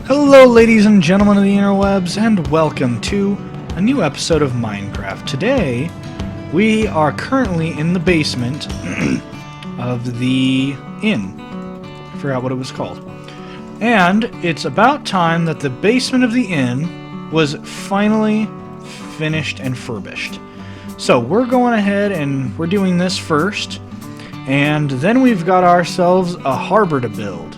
Hello ladies and gentlemen of the interwebs, and welcome to a new episode of Minecraft. Today, we are currently in the basement of the inn. I forgot what it was called. And it's about time that the basement of the inn was finally finished and furbished. So we're going ahead and we're doing this first, and then we've got ourselves a harbor to build.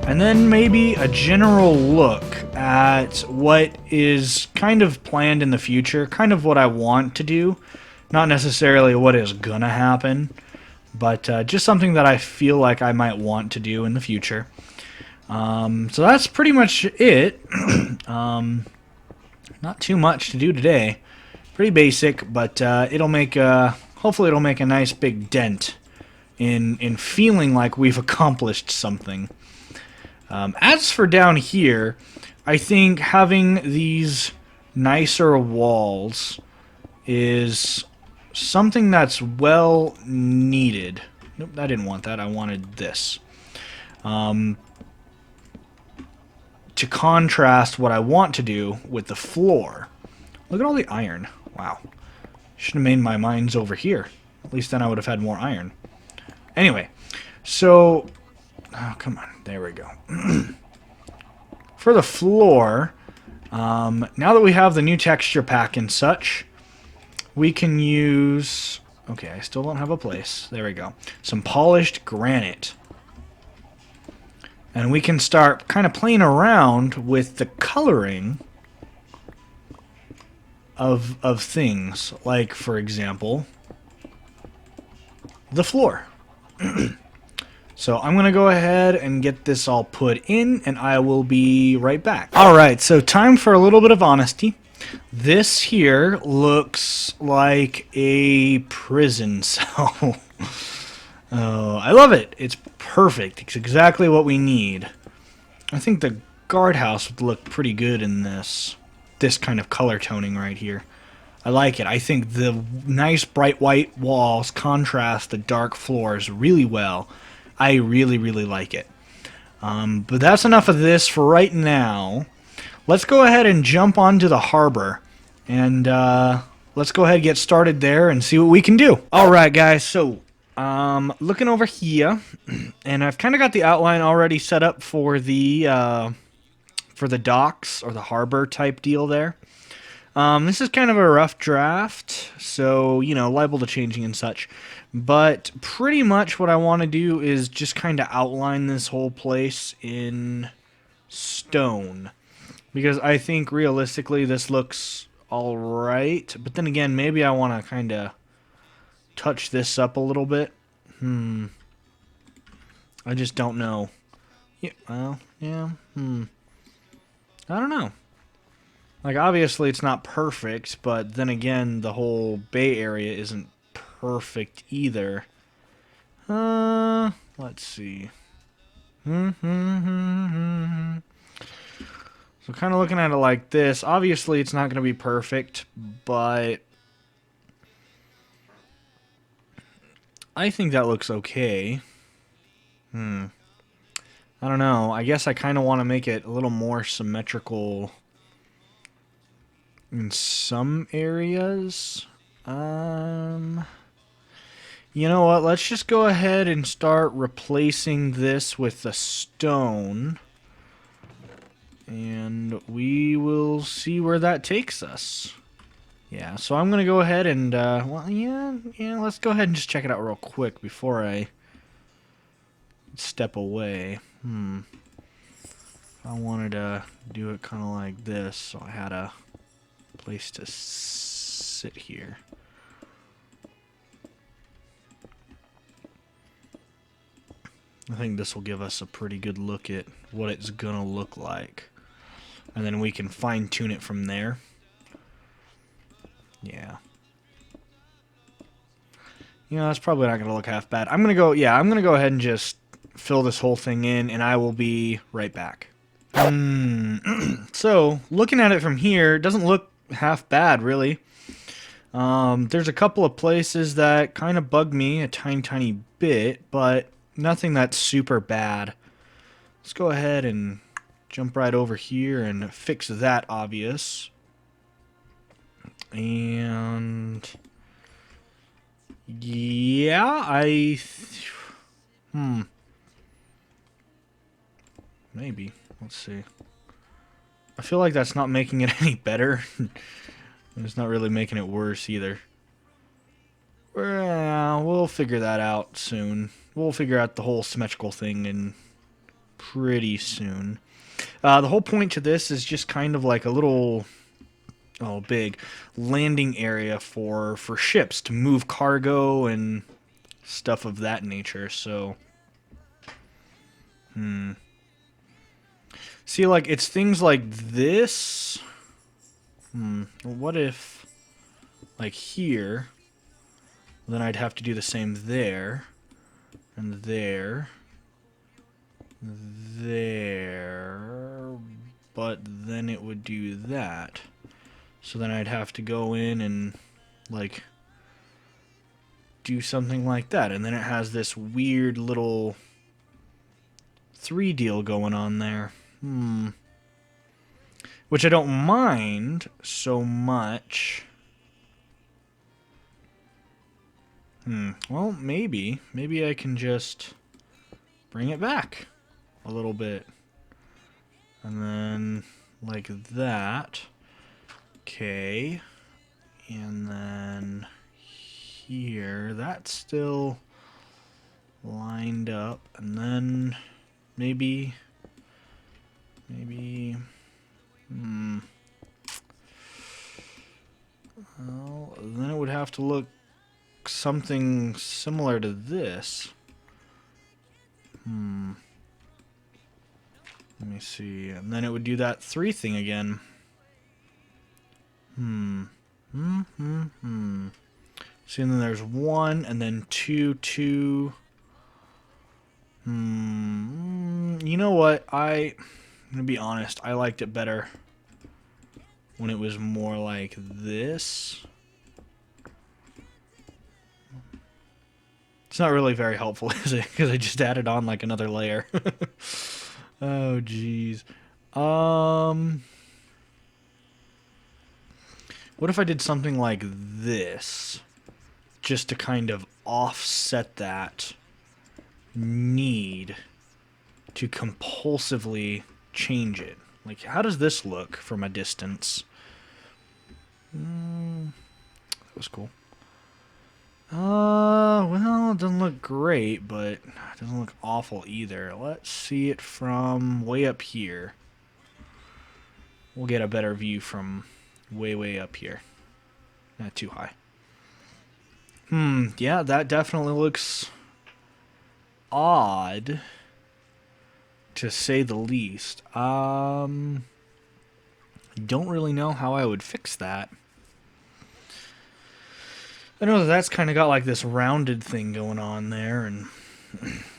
And then maybe a general look at what is kind of planned in the future, kind of what I want to do, not necessarily what is gonna happen, but just something that I feel like I might want to do in the future. So that's pretty much it. Not too much to do today. Pretty basic, but it'll make hopefully it'll make a nice big dent in feeling like we've accomplished something. As for down here, I think having these nicer walls is something that's well needed. Nope, I didn't want that. I wanted this. To contrast what I want to do with the floor. Look at all the iron. Wow. Should have made my mines over here. At least then I would have had more iron. Anyway, so... Oh, come on. There we go. For the floor, now that we have the new texture pack and such, we can use... Okay, I still don't have a place. There we go. Some polished granite. And we can start kind of playing around with the coloring of things. Like, for example, the floor. So I'm going to go ahead and get this all put in, and I will be right back. Alright, so time for a little bit of honesty. This here looks like a prison cell. Oh, I love it. It's perfect. It's exactly what we need. I think the guardhouse would look pretty good in this kind of color toning right here. I like it. I think the nice bright white walls contrast the dark floors really well. I really, really like it. But that's enough of this for right now. Let's go ahead and jump onto the harbor. And let's go ahead and get started there and see what we can do. Alright guys, so looking over here, and I've kind of got the outline already set up for the docks or the harbor type deal there. This is kind of a rough draft, so, you know, liable to changing and such. But pretty much what I want to do is just kind of outline this whole place in stone. Because I think realistically this looks alright. But then again, maybe I want to kind of touch this up a little bit. I just don't know. Yeah, well, yeah, I don't know. Like, obviously it's not perfect, but then again, the whole Bay Area isn't perfect either. Let's see. So kind of looking at it like this. Obviously it's not going to be perfect, but I think that looks okay. I don't know. I guess I kind of want to make it a little more symmetrical in some areas. You know what? Let's just go ahead and start replacing this with the stone. And we will see where that takes us. Yeah, so I'm going to go ahead and, well, yeah, let's go ahead and just check it out real quick before I step away. I wanted to do it kind of like this, so I had a place to sit here. I think this will give us a pretty good look at what it's gonna look like, and then we can fine-tune it from there. Yeah. You know, that's probably not gonna look half bad. I'm gonna go ahead and just fill this whole thing in, and I will be right back. So, looking at it from here, it doesn't look half bad, really. There's a couple of places that kind of bug me a tiny bit, but nothing that's super bad. let's go ahead and jump right over here and fix that obvious. And yeah, maybe. Let's see. I feel like that's not making it any better. It's not really making it worse either. We'll figure that out soon. We'll figure out the whole symmetrical thing in pretty soon. The whole point to this is just kind of like a little, big landing area for ships to move cargo and stuff of that nature. So, see, like, it's things like this. What if, like, here, then I'd have to do the same there, and there, there, but then it would do that. So then I'd have to go in and, like, do something like that. And then it has this weird little 3 deal going on there. Which I don't mind so much. Well, maybe. Maybe I can just bring it back a little bit. And then, like that. Okay. And then here, that's still lined up. And then maybe... Well, then it would have to look something similar to this. Let me see. And then it would do that 3 thing again. See, and then there's 1, and then 2, 2. You know what? I'm gonna be honest. I liked it better when it was more like this. It's not really very helpful, is it? Because I just added on like another layer. Oh, jeez. What if I did something like this? Just to kind of offset that need to compulsively change it. Like, how does this look from a distance? That was cool. Well, it doesn't look great, but it doesn't look awful either. Let's see it from way up here. We'll get a better view from way up here. Not too high. Yeah, that definitely looks odd, to say the least. Don't really know how I would fix that. I know that that's kind of got like this rounded thing going on there, and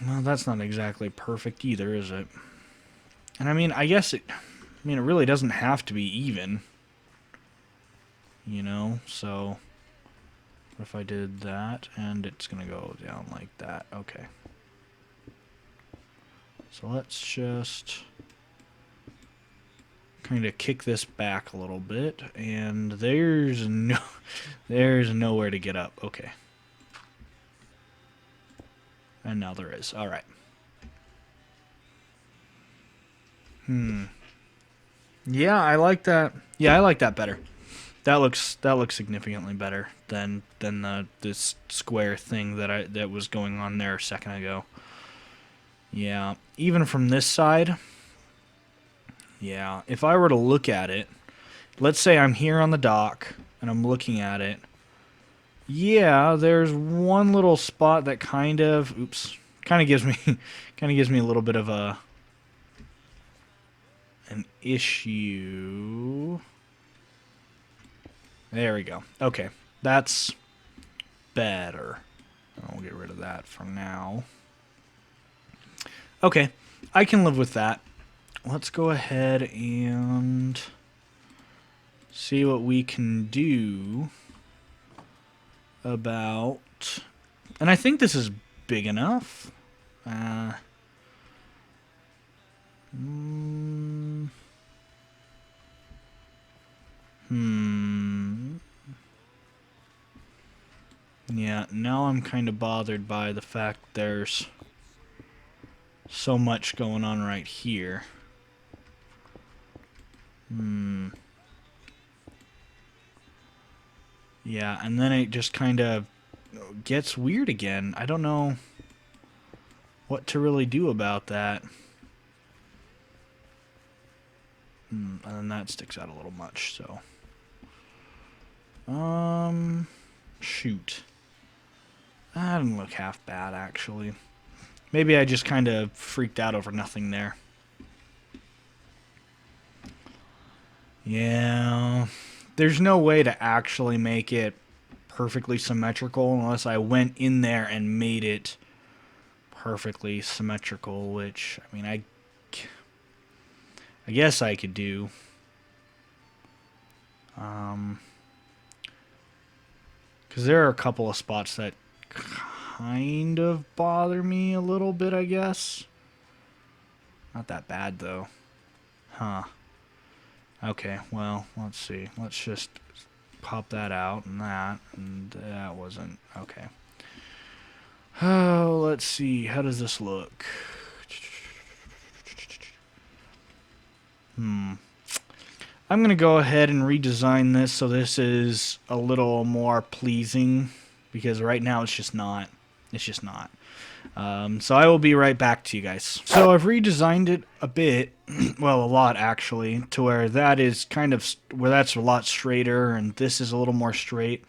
well, that's not exactly perfect either, is it? And I mean, it really doesn't have to be even, you know, so what if I did that, and it's gonna go down like that? Okay. So let's just kind of kick this back a little bit, and there's nowhere to get up. Okay. And now there is. All right. Yeah, I like that. Yeah, I like that better. That looks significantly better than this square thing that was going on there a second ago. Yeah, even from this side. Yeah, if I were to look at it, let's say I'm here on the dock and I'm looking at it. Yeah, there's one little spot that kind of gives me a little bit of an issue. There we go. Okay, that's better. I'll get rid of that for now. Okay, I can live with that. Let's go ahead and see what we can do about... And I think this is big enough. Yeah, now I'm kind of bothered by the fact there's so much going on right here. Yeah, and then it just kind of gets weird again. I don't know what to really do about that. And then that sticks out a little much, so. Shoot. That didn't look half bad, actually. Maybe I just kind of freaked out over nothing there. Yeah. There's no way to actually make it perfectly symmetrical unless I went in there and made it perfectly symmetrical, which, I mean, I guess I could do. Because there are a couple of spots that kind of bother me a little bit, I guess. Not that bad, though. Huh. Okay, well, let's see. Let's just pop that out and that wasn't... Okay. Oh, let's see. How does this look? I'm going to go ahead and redesign this so this is a little more pleasing, because right now it's just not. It's just not. So I will be right back to you guys. So I've redesigned it a bit, well, a lot actually, to where that is kind of, where that's a lot straighter and this is a little more straight.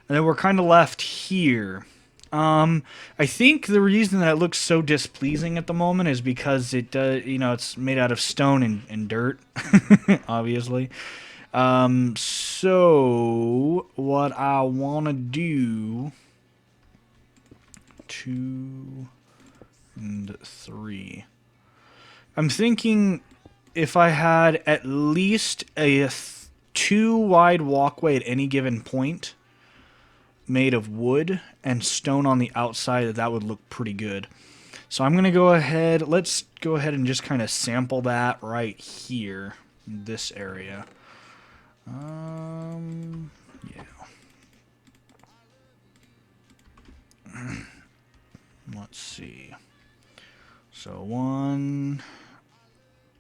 And then we're kind of left here. I think the reason that it looks so displeasing at the moment is because it does, you know, it's made out of stone and dirt, obviously. So what I want to do, 2 and 3. I'm thinking if I had at least a 2 wide walkway at any given point, made of wood and stone on the outside, that would look pretty good. So I'm gonna go ahead, let's go ahead and just kind of sample that right here in this area. Yeah. Let's see. So 1,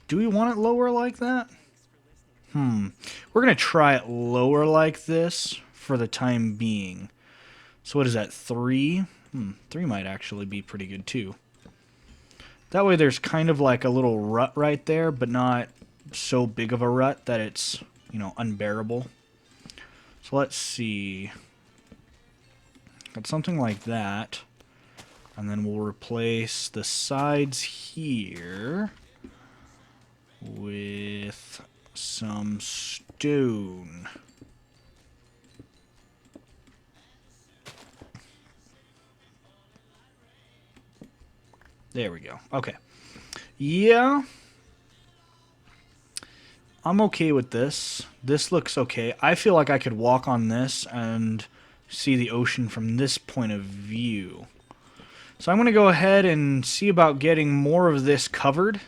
do we want it lower like that? We're gonna try it lower like this for the time being. So what is that, 3? 3 might actually be pretty good too. That way there's kind of like a little rut right there, but not so big of a rut that it's, you know, unbearable. So let's see. Got something like that. And then we'll replace the sides here with some stone. There we go. Okay. Yeah. I'm okay with this. This looks okay. I feel like I could walk on this and see the ocean from this point of view. So I'm going to go ahead and see about getting more of this covered.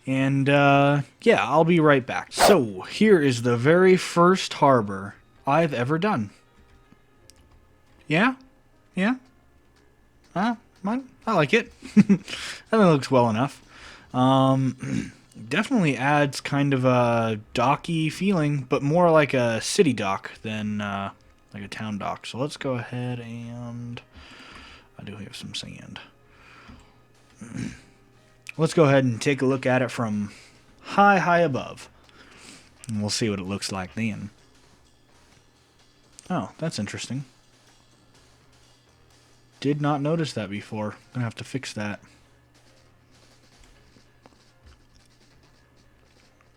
And, yeah, I'll be right back. So, here is the very first harbor I've ever done. Yeah? Yeah? I like it. I think it looks well enough. Definitely adds kind of a docky feeling, but more like a city dock than like a town dock. So let's go ahead and... I do have some sand. Let's go ahead and take a look at it from high above. And we'll see what it looks like then. Oh, that's interesting. Did not notice that before. Gonna have to fix that.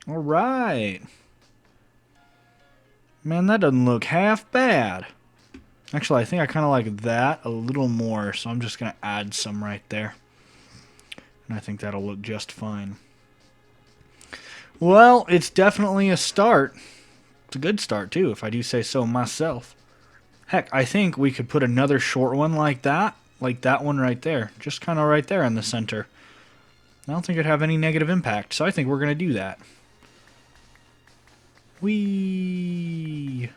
Alright. Man, that doesn't look half bad. Actually, I think I kind of like that a little more, so I'm just going to add some right there. And I think that'll look just fine. Well, it's definitely a start. It's a good start, too, if I do say so myself. Heck, I think we could put another short one like that one right there. Just kind of right there in the center. I don't think it'd have any negative impact, so I think we're going to do that. Whee!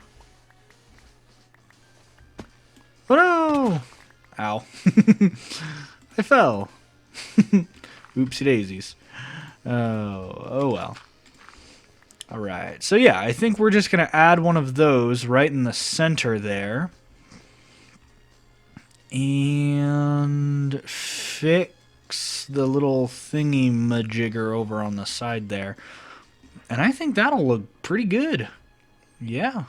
Oh no! Ow. I fell. Oopsie daisies. Oh well. Alright, so yeah, I think we're just going to add one of those right in the center there. And fix the little thingy-majigger over on the side there. And I think that'll look pretty good. Yeah.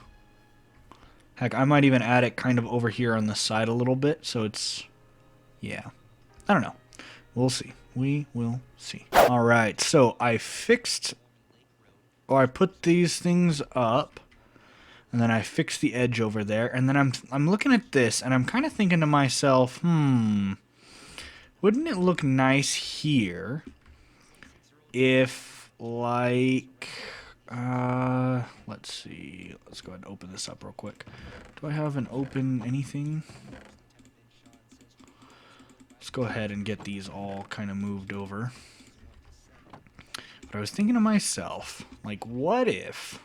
Heck, I might even add it kind of over here on the side a little bit, so it's... yeah. I don't know. We'll see. We will see. Alright, so I fixed... or I put these things up, and then I fixed the edge over there, and then I'm looking at this, and I'm kind of thinking to myself, wouldn't it look nice here if, like, let's see, let's go ahead and open this up real quick. Do I have an open anything? Let's go ahead and get these all kind of moved over. But I was thinking to myself, like, what if,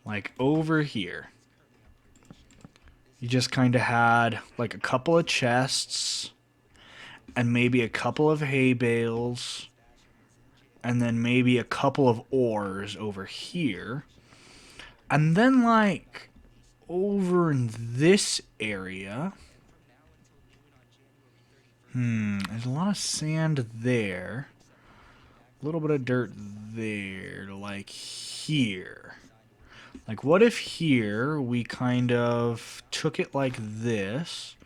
like, over here, you just kind of had, like, a couple of chests, and maybe a couple of hay bales, and then maybe a couple of ores over here, and then, like, over in this area, there's a lot of sand there. A little bit of dirt there, like here. Like, what if here we kind of took it like this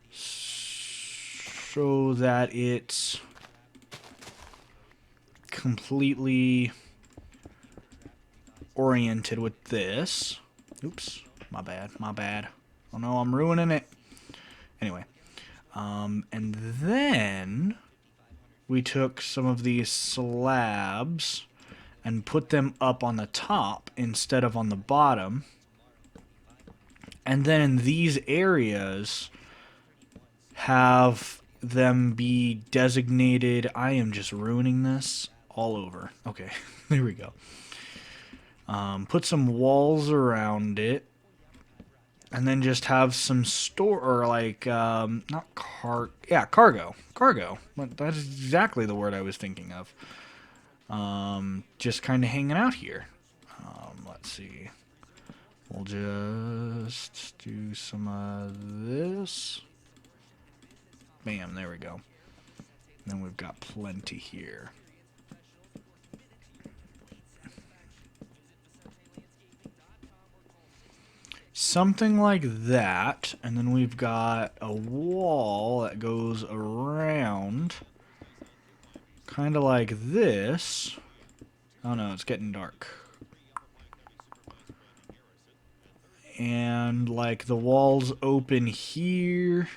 so that it's completely oriented with this. Oops, my bad, my bad. Oh no, I'm ruining it. Anyway, and then we took some of these slabs and put them up on the top instead of on the bottom. And then in these areas, have them be designated... I am just ruining this all over. Okay, there we go. Put some walls around it. And then just have some store, or like, not cargo. Cargo. That's exactly the word I was thinking of. Just kind of hanging out here. Let's see. We'll just do some of this. Bam, there we go. And then we've got plenty here. Something like that, and then we've got a wall that goes around, kind of like this. Oh no, it's getting dark. And like the walls open here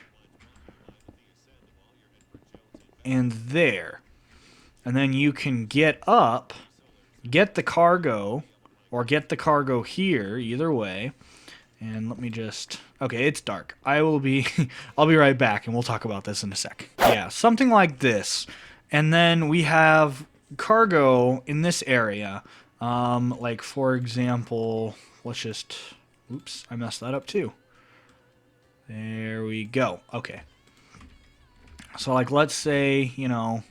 and there. And then you can get up, get the cargo, or get the cargo here, either way. And let me just... okay, it's dark. I'll be right back, and we'll talk about this in a sec. Yeah, something like this. And then we have cargo in this area. Like, for example, let's just... oops, I messed that up too. There we go. Okay. So, like, let's say, you know,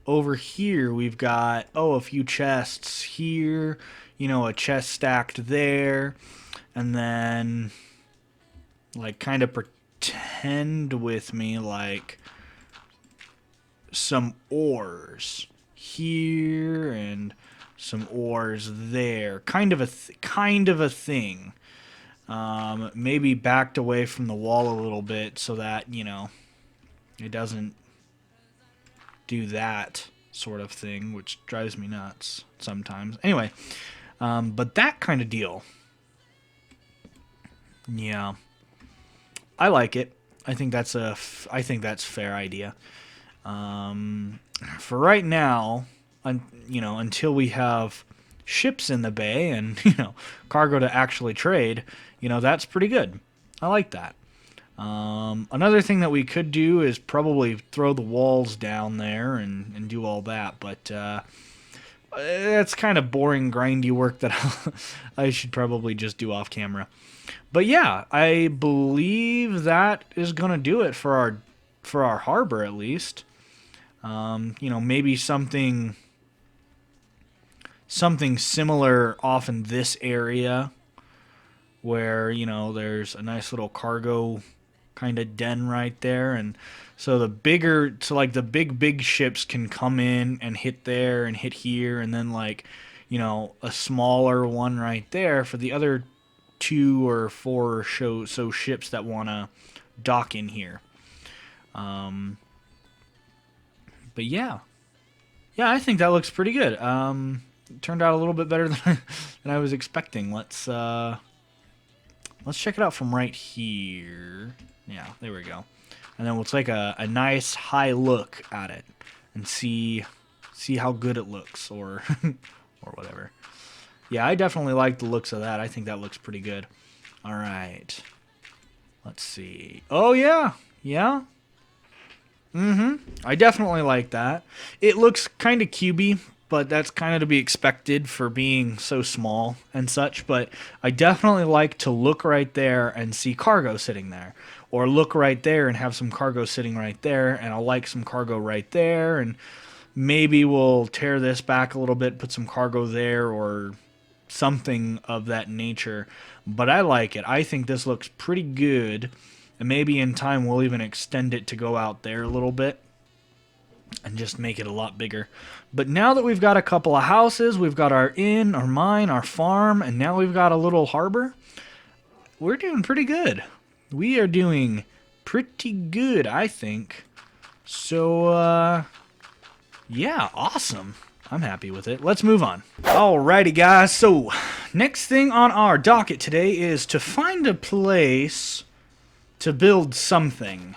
over here we've got, a few chests here. You know, a chest stacked there. And then, like, kind of pretend with me, like, some ores here and some ores there. Kind of a thing. Maybe backed away from the wall a little bit so that, you know, it doesn't do that sort of thing, which drives me nuts sometimes. Anyway, but that kind of deal. Yeah, I like it. I think that's a fair idea. For right now, you know, until we have ships in the bay and, you know, cargo to actually trade, you know, that's pretty good. I like that. Another thing that we could do is probably throw the walls down there and do all that, but that's kind of boring, grindy work that I should probably just do off camera. But yeah, I believe that is gonna do it for our harbor at least. You know, maybe something similar off in this area where, you know, there's a nice little cargo kind of den right there, and so the big ships can come in and hit there and hit here, and then like, you know, a smaller one right there for the other 2 or 4 or so ships that want to dock in here. But yeah, I think that looks pretty good. It turned out a little bit better than I was expecting. Let's check it out from right here. Yeah, there we go. And then we'll take a nice high look at it and see how good it looks, or or whatever. Yeah, I definitely like the looks of that. I think that looks pretty good. All right. Let's see. Oh yeah. Yeah. I definitely like that. It looks kind of cubey, but that's kind of to be expected for being so small and such. But I definitely like to look right there and see cargo sitting there, or look right there and have some cargo sitting right there, and I'll like some cargo right there, and maybe we'll tear this back a little bit, put some cargo there, or something of that nature. But I like it. I think this looks pretty good, and maybe in time we'll even extend it to go out there a little bit and just make it a lot bigger. But now that we've got a couple of houses, we've got our inn, our mine, our farm, and now we've got a little harbor, we're doing pretty good. We are doing pretty good, I think. So, yeah, awesome. I'm happy with it. Let's move on. Alrighty, guys. So, next thing on our docket today is to find a place to build something.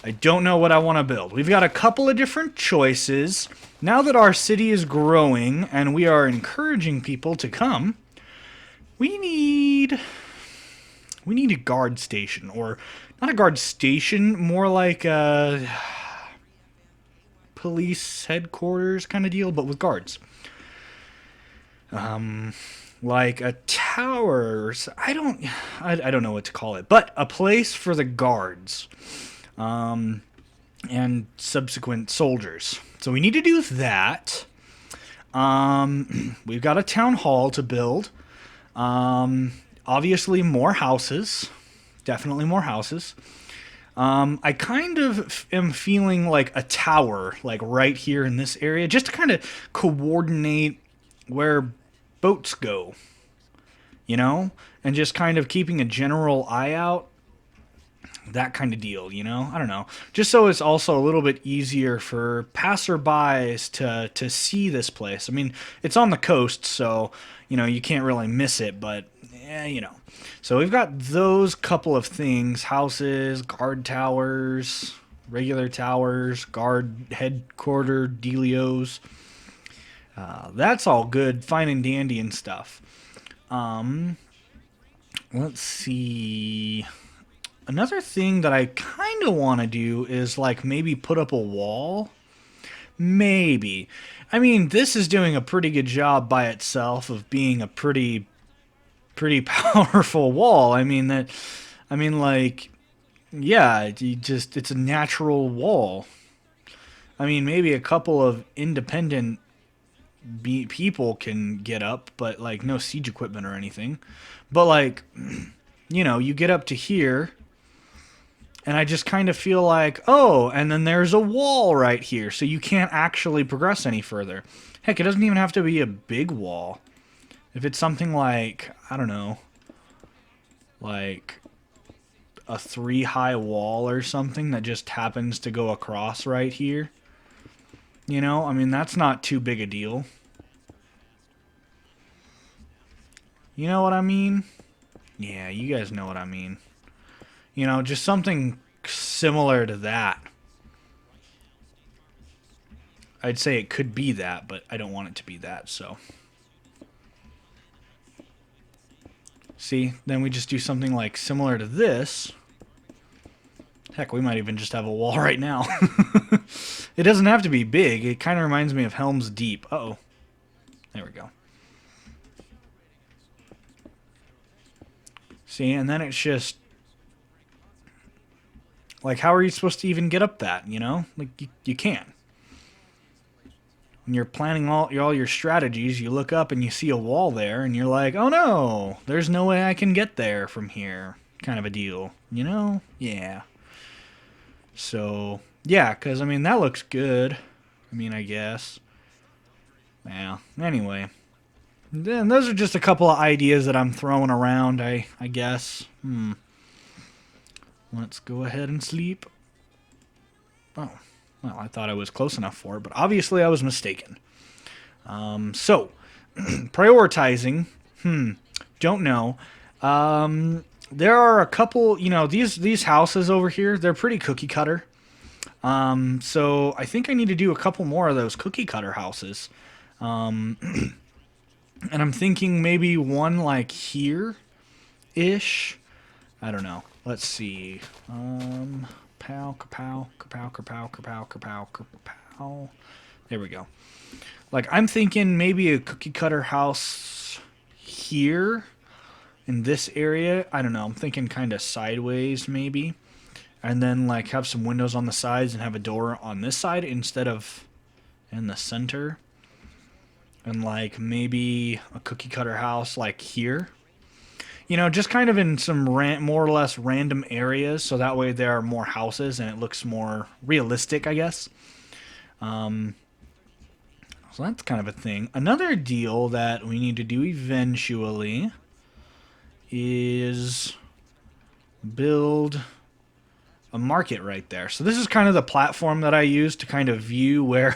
I don't know what I want to build. We've got a couple of different choices. Now that our city is growing and we are encouraging people to come, we need a guard station, or not a guard station, more like a police headquarters kind of deal, but with guards. Like a tower. I don't know what to call it, but a place for the guards. And subsequent soldiers. So we need to do that. We've got a town hall to build. Obviously more houses. Definitely more houses. I kind of am feeling like a tower, like right here in this area, just to kind of coordinate where boats go, you know? And just kind of keeping a general eye out. That kind of deal, you know? I don't know. Just so it's also a little bit easier for passerbys to see this place. I mean, it's on the coast, so, you know, you can't really miss it, but, you know. So we've got those couple of things. Houses, guard towers, regular towers, guard headquarter dealios. That's all good, fine and dandy and stuff. Let's see... Another thing that I kind of want to do is, like, maybe put up a wall. Maybe. I mean, this is doing a pretty good job by itself of being a pretty powerful wall. Like, yeah, it's a natural wall. I mean, maybe a couple of independent people can get up, but, like, no siege equipment or anything. But, like, you know, you get up to here... And I just kind of feel like, oh, and then there's a wall right here, so you can't actually progress any further. Heck, it doesn't even have to be a big wall. If it's something like, I don't know, like a 3-high wall or something that just happens to go across right here. You know, I mean, that's not too big a deal. You know what I mean? Yeah, you guys know what I mean. You know, just something similar to that. I'd say it could be that, but I don't want it to be that, so. See, then we just do something like similar to this. Heck, we might even just have a wall right now. It doesn't have to be big. It kind of reminds me of Helm's Deep. Uh-oh. There we go. See, and then it's just... Like, how are you supposed to even get up that, you know? Like, you can't. When you're planning all your strategies, you look up and you see a wall there, and you're like, oh no, there's no way I can get there from here. Kind of a deal, you know? Yeah. So, yeah, because, I mean, that looks good. I mean, I guess. Yeah, anyway. Then those are just a couple of ideas that I'm throwing around, I guess. Let's go ahead and sleep. Oh, well, I thought I was close enough for it, but obviously I was mistaken. So, prioritizing, don't know. There are a couple, you know, these houses over here, they're pretty cookie cutter. So I think I need to do a couple more of those cookie cutter houses. And I'm thinking maybe one like here-ish. I don't know. Let's see. Kapow, kapow, kapow, kapow, kapow, kapow, kapow. There we go. Like, I'm thinking maybe a cookie cutter house here in this area. I don't know. I'm thinking kind of sideways maybe. And then, like, have some windows on the sides and have a door on this side instead of in the center. And, like, maybe a cookie cutter house, like, here. You know, just kind of in some more or less random areas, so that way there are more houses and it looks more realistic, I guess. So that's kind of a thing. Another deal that we need to do eventually is build a market right there. So this is kind of the platform that I use to kind of view where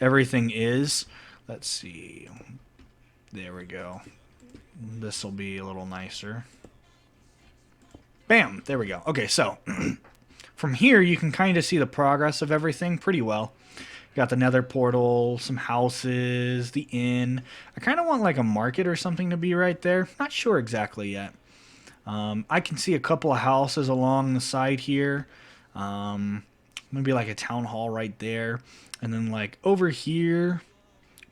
everything is. Let's see. There we go. This will be a little nicer. Bam! There we go. Okay, so from here you can kind of see the progress of everything pretty well. Got the nether portal, some houses, the inn. I kind of want like a market or something to be right there. Not sure exactly yet. I can see a couple of houses along the side here. Maybe like a town hall right there. And then like over here,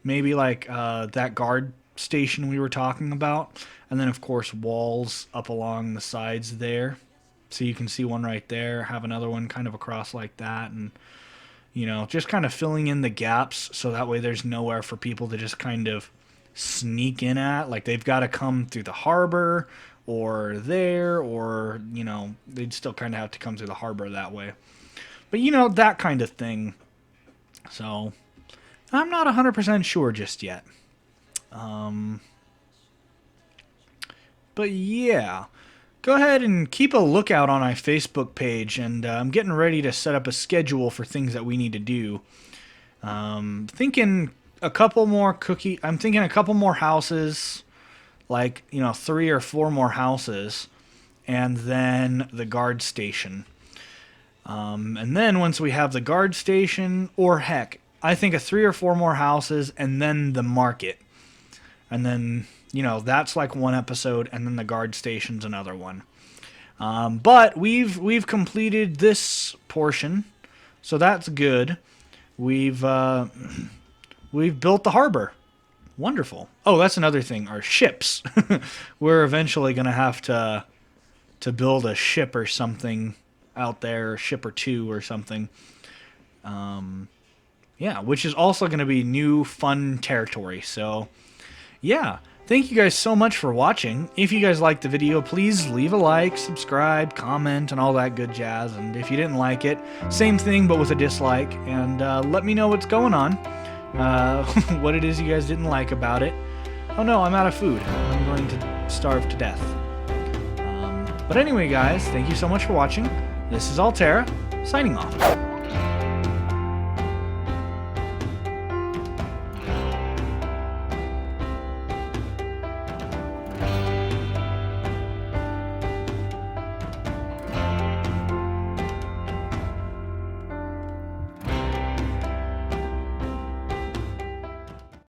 maybe like that guard station we were talking about, and then of course walls up along the sides there, so you can see one right there, have another one kind of across like that, and you know, just kind of filling in the gaps so that way there's nowhere for people to just kind of sneak in at, like they've got to come through the harbor or there, or you know, they'd still kind of have to come through the harbor that way, but you know, that kind of thing. So I'm not 100% sure just yet. But yeah, go ahead and keep a lookout on my Facebook page, and I'm getting ready to set up a schedule for things that we need to do. Thinking a couple more I'm thinking a couple more houses, like, you know, 3 or 4 more houses, and then the guard station. And then once we have the guard station, or heck, I think of 3 or 4 more houses, and then the market. And then, you know, that's like one episode, and then the guard station's another one. But we've completed this portion, so that's good. We've built the harbor. Wonderful. Oh, that's another thing. Our ships. We're eventually going to have to build a ship or something out there, a ship or 2 or something. Yeah, which is also going to be new fun territory. So yeah, thank you guys so much for watching. If you guys liked the video, please leave a like, subscribe, comment, and all that good jazz. And if you didn't like it, same thing but with a dislike. And let me know what's going on, what it is you guys didn't like about it. Oh no, I'm out of food. I'm going to starve to death. But anyway guys, thank you so much for watching. This is Altera, signing off.